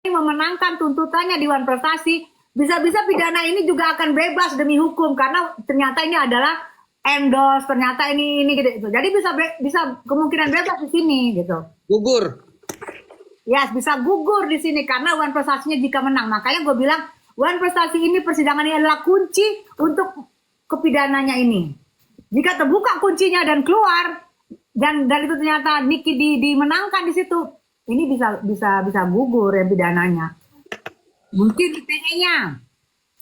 memenangkan tuntutannya di Dewan Prestasi, bisa-bisa pidana ini juga akan bebas demi hukum karena ternyata ini adalah endorse, ternyata ini gitu. Jadi bisa kemungkinan bebas di sini gitu. Gugur. Ya, bisa gugur di sini karena Dewan Prestasinya jika menang. Makanya gue bilang Dewan Prestasi ini persidangan ini adalah kunci untuk kepidananya ini. Jika terbuka kuncinya dan keluar dan itu ternyata Niki dimenangkan di situ, ini bisa gugur yang pidananya. Mungkin ITE-nya.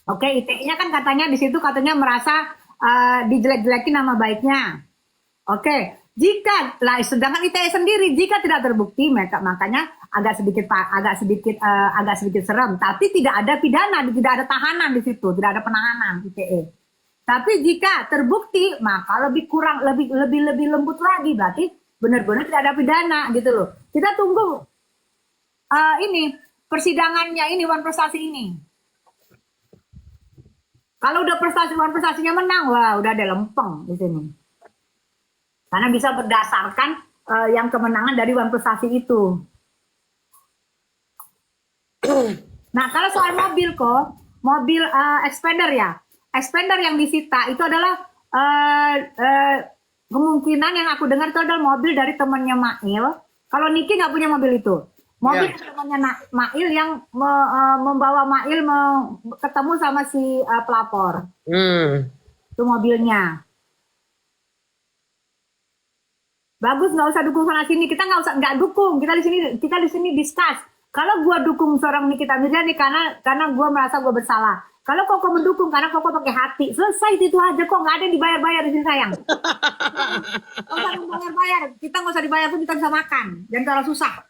Oke, ITE-nya kan katanya di situ katanya merasa dijelek-jelekin nama baiknya. Oke, sedangkan ITE sendiri jika tidak terbukti makanya agak sedikit serem, tapi tidak ada pidana, tidak ada tahanan di situ, tidak ada penahanan ITE. Tapi jika terbukti, maka lebih lembut lagi, berarti benar-benar tidak ada pidana gitu loh. Kita tunggu ini persidangannya ini Dewan Prestasi ini. Kalau udah Dewan Prestasinya menang, wah udah ada lempeng di sini. Karena bisa berdasarkan yang kemenangan dari Dewan Prestasi itu. Nah, kalau soal mobil expander ya. Expander yang disita itu adalah kemungkinan yang aku dengar itu adalah mobil dari temannya Mail. Kalau Niki nggak punya mobil itu. Mobil temannya Mail yang membawa Mail ketemu sama si pelapor. Itu mobilnya. Bagus, nggak usah dukung sana sini. Kita nggak dukung. Kita di sini discuss. Kalau gue dukung seorang Nikita Mirzani karena gue merasa gue bersalah. Kalau Koko mendukung karena Koko pakai hati. Selesai itu aja kok, nggak ada yang dibayar-bayar di sini sayang. Nggak usah dibayar-bayar. Kita nggak usah dibayar pun kita bisa makan. Jangan terlalu susah.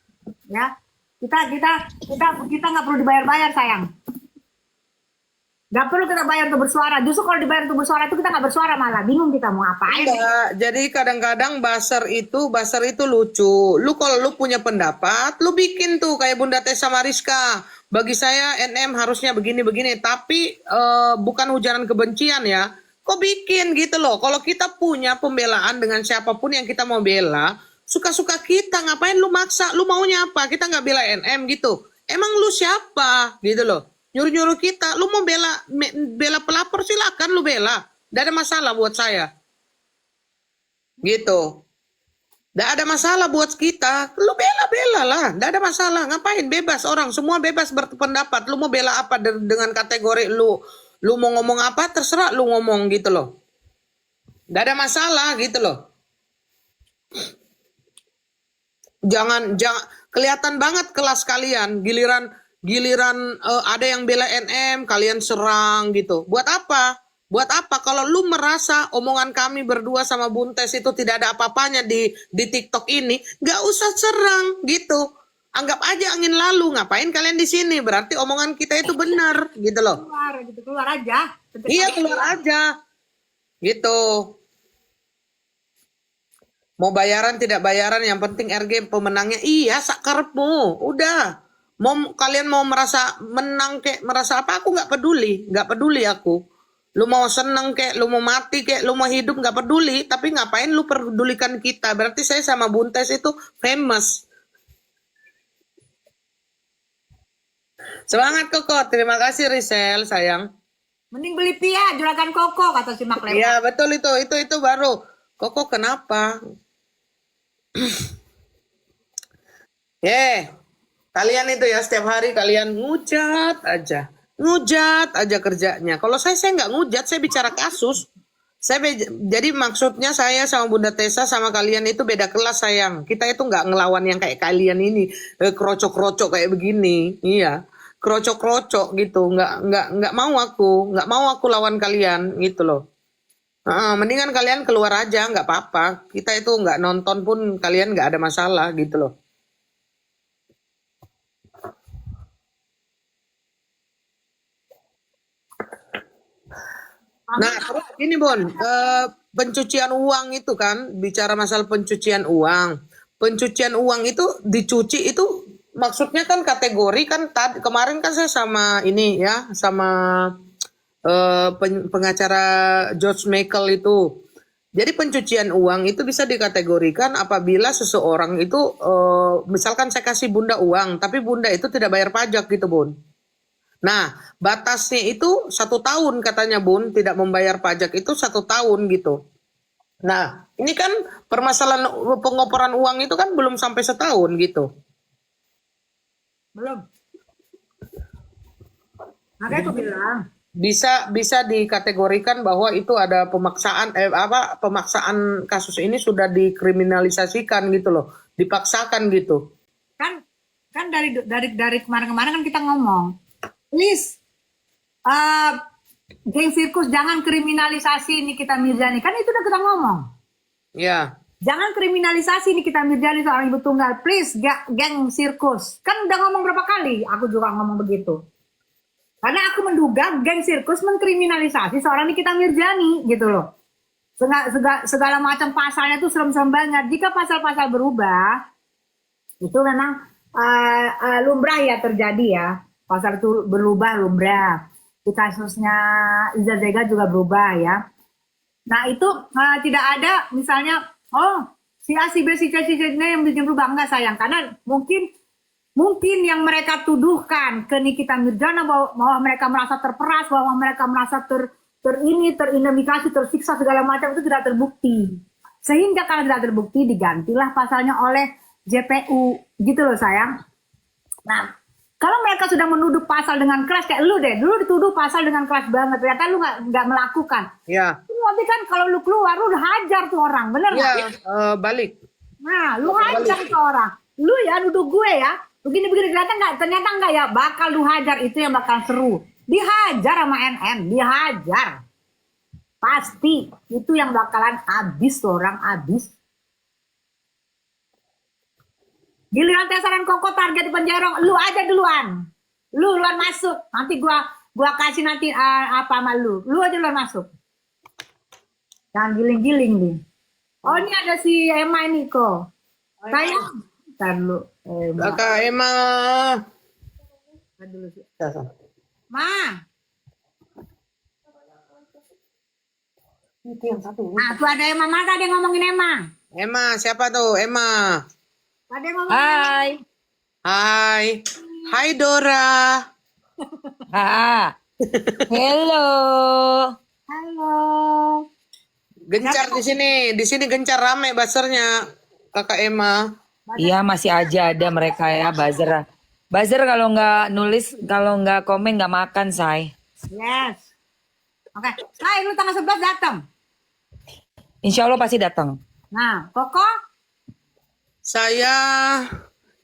Ya, kita nggak perlu dibayar-bayar sayang. Gak perlu kita bayar untuk bersuara. Justru kalau dibayar untuk bersuara itu kita nggak bersuara malah. Bingung kita mau apain. Enggak, jadi kadang-kadang buzzer itu lucu. Lu kalau lu punya pendapat, lu bikin tuh kayak Bunda Tessa Mariska. Bagi saya NM harusnya begini-begini, tapi bukan ujaran kebencian ya. Kok bikin gitu loh. Kalau kita punya pembelaan dengan siapapun yang kita mau bela, suka-suka kita, ngapain lu maksa? Lu maunya apa? Kita nggak bela NM gitu. Emang lu siapa? Gitu loh. Nyuruh-nyuruh kita, lu mau bela pelapor silakan lu bela. Gak ada masalah buat saya. Gitu. Gak ada masalah buat kita. Lu bela lah. Gak ada masalah. Ngapain? Bebas orang. Semua bebas berpendapat. Lu mau bela apa dengan kategori lu. Lu mau ngomong apa terserah lu ngomong gitu loh. Gak ada masalah gitu loh. Jangan kelihatan banget kelas kalian. Giliran ada yang bela NM, kalian serang gitu. Buat apa? Buat apa? Kalau lu merasa omongan kami berdua sama Buntes itu tidak ada apa-apanya di TikTok ini, gak usah serang gitu. Anggap aja angin lalu. Ngapain kalian di sini? Berarti omongan kita itu benar gitu loh. Keluar aja. Iya, keluar aja. Gitu. Mau bayaran tidak bayaran, yang penting RG pemenangnya. Iya, sakarepmu. Udah. Kalian mau merasa menang kek, merasa apa, aku nggak peduli aku. Lu mau seneng kek, lu mau mati kek, lu mau hidup nggak peduli, tapi ngapain lu pedulikan kita? Berarti saya sama Buntes itu famous. Semangat Koko, terima kasih Risel sayang. Mending beli Pia, juragan Koko kata si Mak Lepa. Iya betul itu baru. Koko kenapa? Kalian itu ya setiap hari kalian ngujat aja kerjanya. Kalau saya nggak ngujat, saya bicara kasus. Jadi maksudnya saya sama Bunda Tessa sama kalian itu beda kelas sayang. Kita itu nggak ngelawan yang kayak kalian ini, kerocok-kerocok kayak begini. Iya, kerocok-kerocok gitu. Nggak mau aku lawan kalian gitu loh. Mendingan kalian keluar aja, nggak apa-apa. Kita itu nggak nonton pun kalian nggak ada masalah gitu loh. Nah, terus ini Bon, pencucian uang itu kan, bicara masalah pencucian uang. Pencucian uang itu dicuci itu maksudnya kan kategori kan kemarin kan saya sama ini ya, sama pengacara George Michael itu. Jadi pencucian uang itu bisa dikategorikan apabila seseorang itu, misalkan saya kasih Bunda uang, tapi Bunda itu tidak bayar pajak gitu, Bun. Nah, batasnya itu 1 tahun katanya, Bun, tidak membayar pajak itu 1 tahun gitu. Nah, ini kan permasalahan pengoporan uang itu kan belum sampai setahun gitu. Belum. Makanya aku bilang. Bisa dikategorikan bahwa itu ada pemaksaan kasus ini sudah dikriminalisasikan gitu loh, dipaksakan gitu. Kan dari kemarin-kemarin kan kita ngomong. Please, geng sirkus jangan kriminalisasi Nikita Mirzani. Kan itu udah kita ngomong. Ya, Jangan kriminalisasi Nikita Mirzani seorang ibu tunggal. Please, geng sirkus. Kan udah ngomong berapa kali. Aku juga ngomong begitu. Karena aku menduga geng sirkus mengkriminalisasi seorang Nikita Mirzani gitu loh. Segala macam pasalnya tuh serem-serem banget. Jika pasal-pasal berubah, itu memang lumrah ya terjadi ya. Pasal itu berubah lumrah. Di kasusnya Iza Zega juga berubah ya. Nah itu tidak ada misalnya, oh si A, si B, si C, si D yang bikin berubah. Enggak sayang, karena mungkin yang mereka tuduhkan ke Nikita Mirzani bahwa mereka merasa terperas, bahwa mereka merasa terindikasi, tersiksa segala macam itu tidak terbukti. Sehingga kalau tidak terbukti digantilah pasalnya oleh JPU gitu loh sayang. Nah, kalau mereka sudah menuduh pasal dengan keras kayak lu deh, dulu dituduh pasal dengan keras banget, ternyata lu nggak melakukan. ya, Tapi kan kalau lu keluar lu udah hajar tuh orang, bener nggak? ya, balik. Nah, lu hajar ke orang. Lu ya nuduh gue ya. Begini-begini ternyata enggak ya. Bakal lu hajar, itu yang bakal seru. Dihajar sama NN, dihajar. Pasti itu yang bakalan habis tuh orang habis. Giliran tesaran koko target di penjara, lu aja duluan. Lu duluan masuk. Nanti gua kasih nanti apa sama lu. Lu aja duluan masuk. Jangan giling-giling nih. Oh ini ada si Emma ini kok. Sayang. Ntar lu. Kakak Emma. Dulu sih. Ya, Ma. itu yang satu. Nah, tuh ada Emma. Mana ada yang ngomongin Emma? Emma, siapa tuh? Emma. Ada yang ngomongin Hai. Hai. Hai Dora. Hello. Halo. Gencar di sini. Di sini gencar rame buzzernya. Kakak Emma. Iya masih aja ada mereka ya buzzer. Buzzer kalau nggak nulis, kalau nggak komen nggak makan, say. Yes. Oke. Nah, lu tanggal 11 datang. Insya Allah pasti datang. Nah, Koko? Saya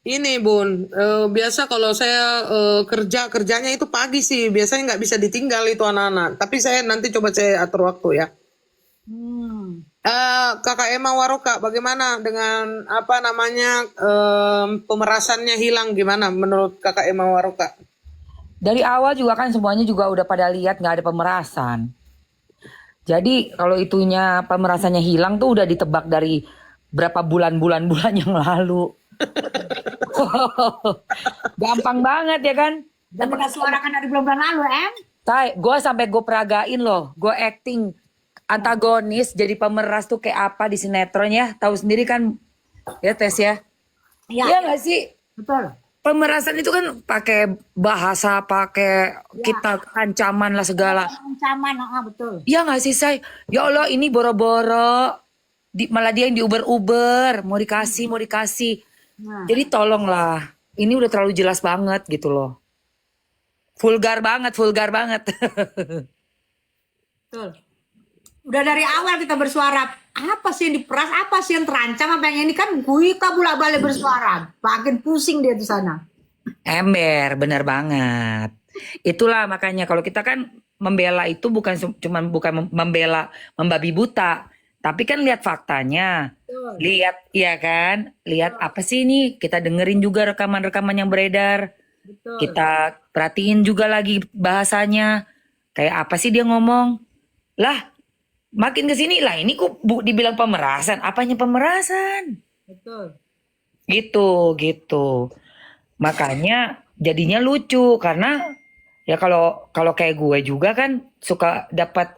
ini Bun, biasa kalau saya kerjanya itu pagi sih, biasanya nggak bisa ditinggal itu anak-anak. Tapi saya nanti coba saya atur waktu ya. Kakak Emma Waroka, bagaimana dengan apa namanya pemerasannya hilang gimana menurut Kakak Emma Waroka? Dari awal juga kan semuanya juga udah pada lihat nggak ada pemerasan. Jadi kalau itunya pemerasannya hilang tuh udah ditebak dari berapa bulan yang lalu. Gampang banget ya kan? Dan kita suarakan dari bulan-bulan lalu, Em. Gue sampai gue peragain loh, gue acting antagonis jadi pemeras tuh kayak apa di sinetron ya, tahu sendiri kan ya Tes ya? Iya nggak sih? Betul. Pemerasan itu kan pakai bahasa, pakai kita ancaman lah segala. Ancaman, betul. Iya nggak sih say? Ya Allah ini boro-boro, malah dia yang diuber-uber, mau dikasih. Nah. Jadi tolonglah, ini udah terlalu jelas banget gitu loh. Vulgar banget. Betul. Udah dari awal kita bersuara, apa sih yang diperas, apa sih yang terancam, apa yang ini kan kita bolak-balik bersuara. Makin pusing dia di sana. Ember, bener banget. Itulah makanya kalau kita kan membela itu bukan membela membabi buta, tapi kan lihat faktanya. Betul. Lihat ya kan, lihat apa sih ini, kita dengerin juga rekaman-rekaman yang beredar. Betul. Kita perhatiin juga lagi bahasanya. Kayak apa sih dia ngomong? Lah, makin kesini lah ini kok dibilang pemerasan. Apanya pemerasan? Betul. Gitu. Makanya jadinya lucu karena ya kalau kayak gue juga kan suka dapat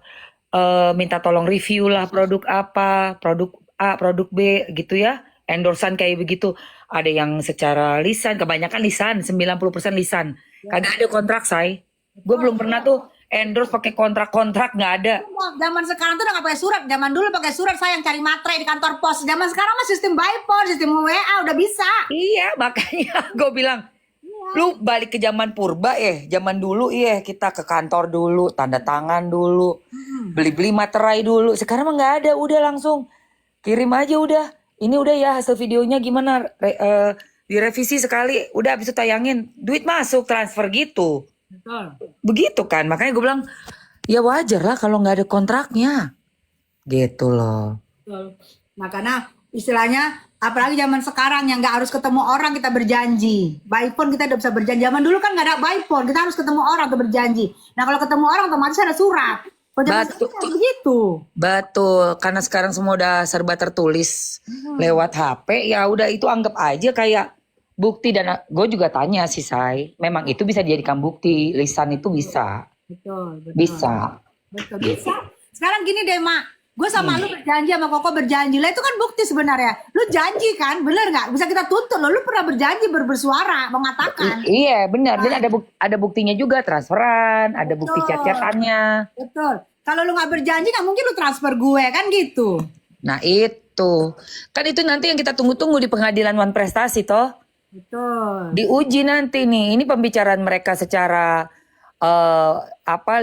minta tolong review lah produk apa, produk A, produk B gitu ya. Endorsan kayak begitu. Ada yang secara lisan, kebanyakan lisan, 90% lisan. Kagak ada kontrak, say. Gue belum pernah tuh endorse pakai kontrak-kontrak, nggak ada. Zaman sekarang tuh udah nggak pakai surat. Zaman dulu pakai surat, saya yang cari materai di kantor pos. Zaman sekarang mah sistem by phone, sistem WA udah bisa. Iya, makanya gue bilang, lu balik ke zaman purba zaman dulu kita ke kantor dulu, tanda tangan dulu, beli-beli materai dulu. Sekarang mah nggak ada, udah langsung kirim aja udah. Ini udah ya hasil videonya gimana, direvisi sekali, udah habis itu tayangin, duit masuk transfer gitu. Betul. Begitu kan, makanya gue bilang ya wajar lah kalau nggak ada kontraknya, gitu loh. Betul. Nah karena istilahnya apalagi zaman sekarang yang nggak harus ketemu orang kita berjanji. By phone kita udah bisa berjanji. Zaman dulu kan nggak ada by phone, kita harus ketemu orang untuk berjanji. Nah kalau ketemu orang otomatis ada surat. Kalau zaman Betul. sekarang nggak begitu. Betul, karena sekarang semua udah serba tertulis lewat HP, ya udah itu anggap aja kayak bukti. Dan gue juga tanya sih, Say, memang itu bisa dijadikan bukti, lisan itu bisa, Betul, betul. bisa. Betul, bisa. Sekarang gini deh, Mak. Gue sama lu berjanji, sama Koko berjanji. Lah itu kan bukti sebenarnya. Lu janji kan, bener nggak? Bisa kita tuntut lo. Lu pernah berjanji bersuara, mengatakan. Iya benar, dan ada buktinya juga, transferan, ada bukti Betul. chat-chatannya. Betul. Kalau lu nggak berjanji, nggak mungkin lu transfer gue kan gitu. Nah itu, kan itu nanti yang kita tunggu-tunggu di pengadilan One Prestasi toh. Betul. Diuji nanti nih, ini pembicaraan mereka secara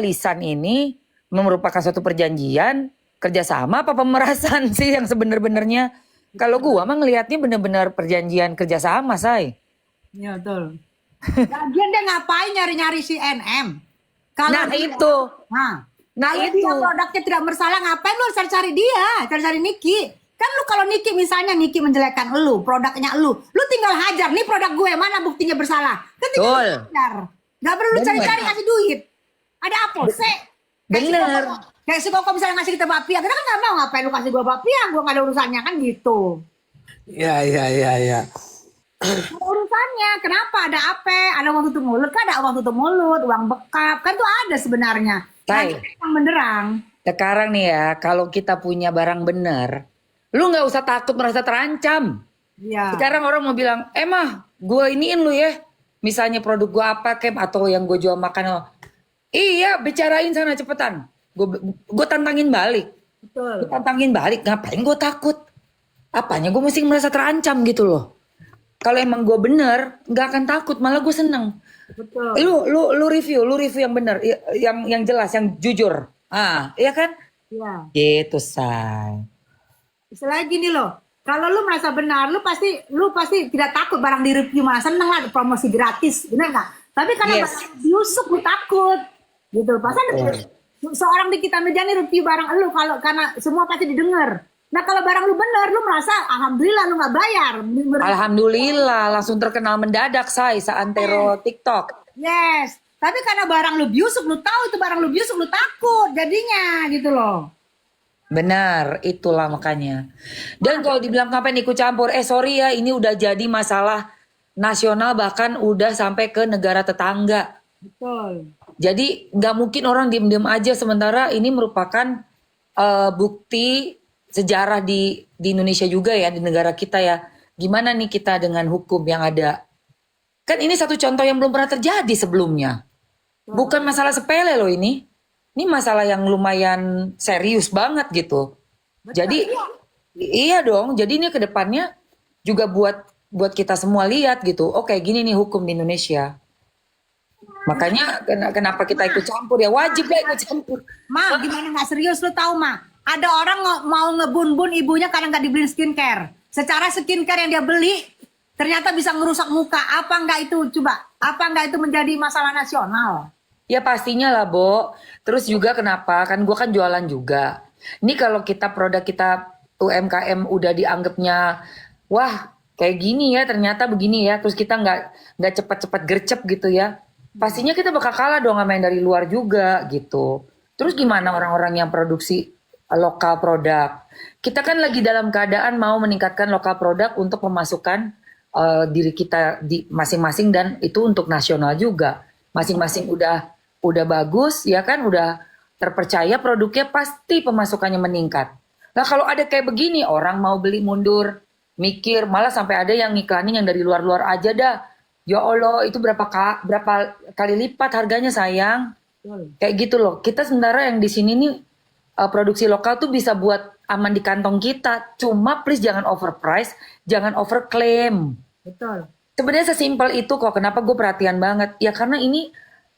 lisan ini merupakan suatu perjanjian kerjasama apa pemerasan sih yang sebenar-benarnya. Kalau gua mah ngelihatnya benar-benar perjanjian kerjasama, Say. Iya betul. Lagian dia ngapain nyari-nyari si NM? Kalau Nah dia- itu, Nah, kalau itu. dia produknya tidak bersalah, ngapain lu cari-cari dia? Cari-cari Niki. Kan lu kalau Niki misalnya Niki menjelekkan lu, produknya lu tinggal hajar, nih produk gue, mana buktinya bersalah? Kan tinggal Betul. hajar. Gak perlu lu Bener. cari-cari kasih duit. Ada apa sih? Bener. Kayak si Koko misalnya ngasih kita bapia, kita kan gak mau ngapain lu kasih gue bapia, gue gak ada urusannya kan gitu. Ya. Ada urusannya, kenapa? Ada apa? Ada uang tutup mulut, kan ada uang tutup mulut, uang bekap, kan tuh ada sebenarnya. Tay. Yang benderang. Sekarang nih ya, kalau kita punya barang bener, lu nggak usah takut merasa terancam. Iya. Sekarang orang mau bilang, mah gue iniin lu ya. Misalnya produk gue apa Kem, atau yang gue jual makan. Iya, bicarain sana cepetan. Gue tantangin balik. Betul. Gue tantangin balik, ngapain gue takut? Apanya gue mesti merasa terancam gitu loh. Kalau emang gue bener, nggak akan takut, malah gue seneng. Betul. Lu review yang bener, yang jelas, yang jujur. Iya kan? Iya. Gitu, Say. Istilahnya gini loh, kalau lu merasa benar, lu pasti tidak takut barang di review, malah seneng lah promosi gratis, benar nggak? Tapi karena Yes. barang diusuk lu takut, gitu. Pas ada seorang di kita Media nih review barang lu, kalau karena semua pasti didengar. Nah kalau barang lu benar, lu merasa alhamdulillah lu nggak bayar. Alhamdulillah, langsung terkenal mendadak, Say, seantero TikTok. Yes. Tapi karena barang lu biusuk, lu tahu itu barang lu biusuk, lu takut jadinya gitu loh. Benar, itulah makanya. Dan kalau dibilang ngapain ikut campur, sorry ya, ini udah jadi masalah nasional, bahkan udah sampai ke negara tetangga. Betul. Jadi nggak mungkin orang diem-diem aja, sementara ini merupakan bukti sejarah di Indonesia juga ya, di negara kita ya. Gimana nih kita dengan hukum yang ada? Kan ini satu contoh yang belum pernah terjadi sebelumnya. Bukan masalah sepele loh ini. Ini masalah yang lumayan serius banget gitu. Jadi iya dong. Jadi ini kedepannya juga buat kita semua lihat gitu. Oke, gini nih hukum di Indonesia. Makanya kenapa kita ikut campur ya, wajib lah ikut campur. Ma, gimana nggak serius lu tahu Ma? Ada orang mau ngebun-bun ibunya karena nggak dibeliin skincare. Secara skincare yang dia beli ternyata bisa ngerusak muka. Apa nggak itu coba? Apa nggak itu menjadi masalah nasional? Ya pastinya lah, Bo. Terus juga kenapa? Kan gue kan jualan juga. Ini kalau kita produk kita UMKM udah dianggapnya, wah kayak gini ya, ternyata begini ya. Terus kita nggak cepat-cepat gercep gitu ya. Pastinya kita bakal kalah dong sama yang dari luar juga gitu. Terus gimana orang-orang yang produksi lokal produk? Kita kan lagi dalam keadaan mau meningkatkan lokal produk untuk memasukkan diri kita di masing-masing, dan itu untuk nasional juga. Masing-masing udah bagus ya kan, udah terpercaya, produknya pasti pemasukannya meningkat. Nah kalau ada kayak begini, orang mau beli mundur, mikir, malah sampai ada yang ngiklanin yang dari luar-luar aja dah. Ya Allah, itu berapa kali lipat harganya sayang. Betul. Kayak gitu loh. Kita sementara yang di sini nih produksi lokal tuh bisa buat aman di kantong kita. Cuma please jangan overprice, jangan overclaim. Betul. Sebenarnya sesimpel itu kok. Kenapa gue perhatian banget? Ya karena ini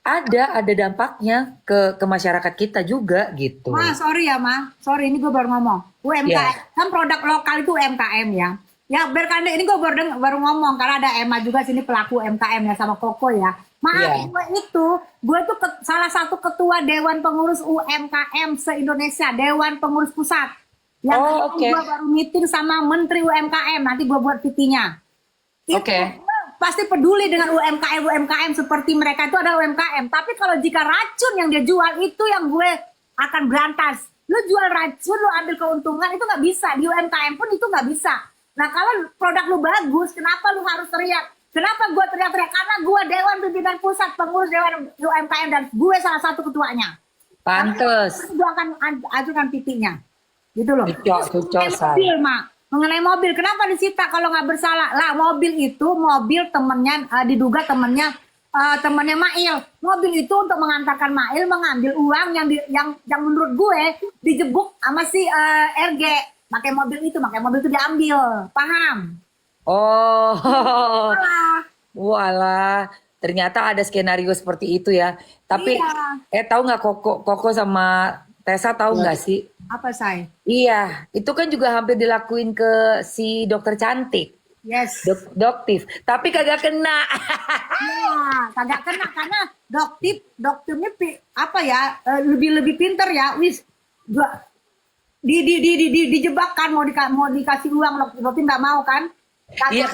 ada dampaknya ke masyarakat kita juga gitu. Ma, sorry ya, Ma. Sorry, ini gue baru ngomong. UMKM, Ya. kan produk lokal itu UMKM ya. Ya, berkali ini gue baru ngomong, karena ada Emma juga sini pelaku UMKM ya, sama Koko ya. Maaf, Ya. gue tuh salah satu ketua Dewan Pengurus UMKM se-Indonesia, Dewan Pengurus Pusat. Yang Oh, oke. gue baru meeting sama Menteri UMKM, nanti gue buat PT-nya. Oke. Pasti peduli dengan UMKM seperti mereka itu adalah UMKM. Tapi kalau jika racun yang dia jual itu yang gue akan berantas. Lu jual racun, lu ambil keuntungan itu nggak bisa. Di UMKM pun itu nggak bisa. Nah kalau produk lu bagus, kenapa lu harus teriak? Kenapa gue teriak-teriak? Karena gue Dewan Pimpinan Pusat, pengurus Dewan UMKM dan gue salah satu ketuanya. Pantes. Gue akan ajukan PT-nya. Gitu loh. Cocok, Mobil, Mak. Mengenai mobil, kenapa disita kalau nggak bersalah? Lah, mobil itu mobil temennya diduga temennya Mail. Mobil itu untuk mengantarkan Mail mengambil uang yang menurut gue dijebuk sama si RG. Pakai mobil itu diambil. Paham? Oh. Salah. Walah, ternyata ada skenario seperti itu ya. Tapi Iya. tahu nggak Koko sama Tessa tahu nggak sih? Apa, Say? Iya, itu kan juga hampir dilakuin ke si dokter cantik, Yes. Doktif. Tapi kagak kena. Ya, kagak kena karena dokternya apa ya, lebih pinter ya. Wis gua dijebak kan, mau dikasih uang, dokter nggak mau kan? Iya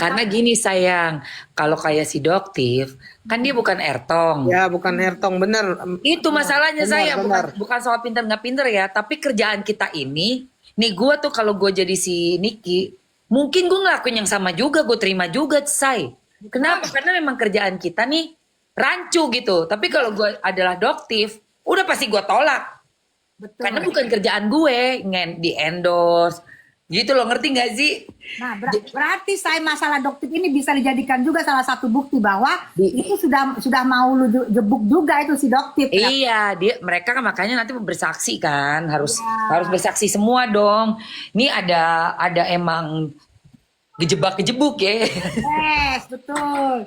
karena gini sayang, kalau kayak si Doktif kan dia bukan Ertong. Ya, bukan Hertong, bener. Itu masalahnya Benar, saya benar. bukan soal pinter nggak pinter ya, tapi kerjaan kita ini, nih gue tuh kalau gue jadi si Niki, mungkin gue ngelakuin yang sama juga, gue terima juga say. Kenapa? Karena memang kerjaan kita nih rancu gitu. Tapi kalau gue adalah Doktif, udah pasti gue tolak. Betul. Karena bukan kerjaan gue di endorse, gitu loh, ngerti nggak sih? Nah, berarti saya masalah dokter ini bisa dijadikan juga salah satu bukti bahwa itu sudah mau lu jebuk juga itu si dokter. Iya, mereka kan makanya nanti bersaksi kan, harus bersaksi semua dong. Ini ada emang gejebak-gejebuk ya. Yes, betul.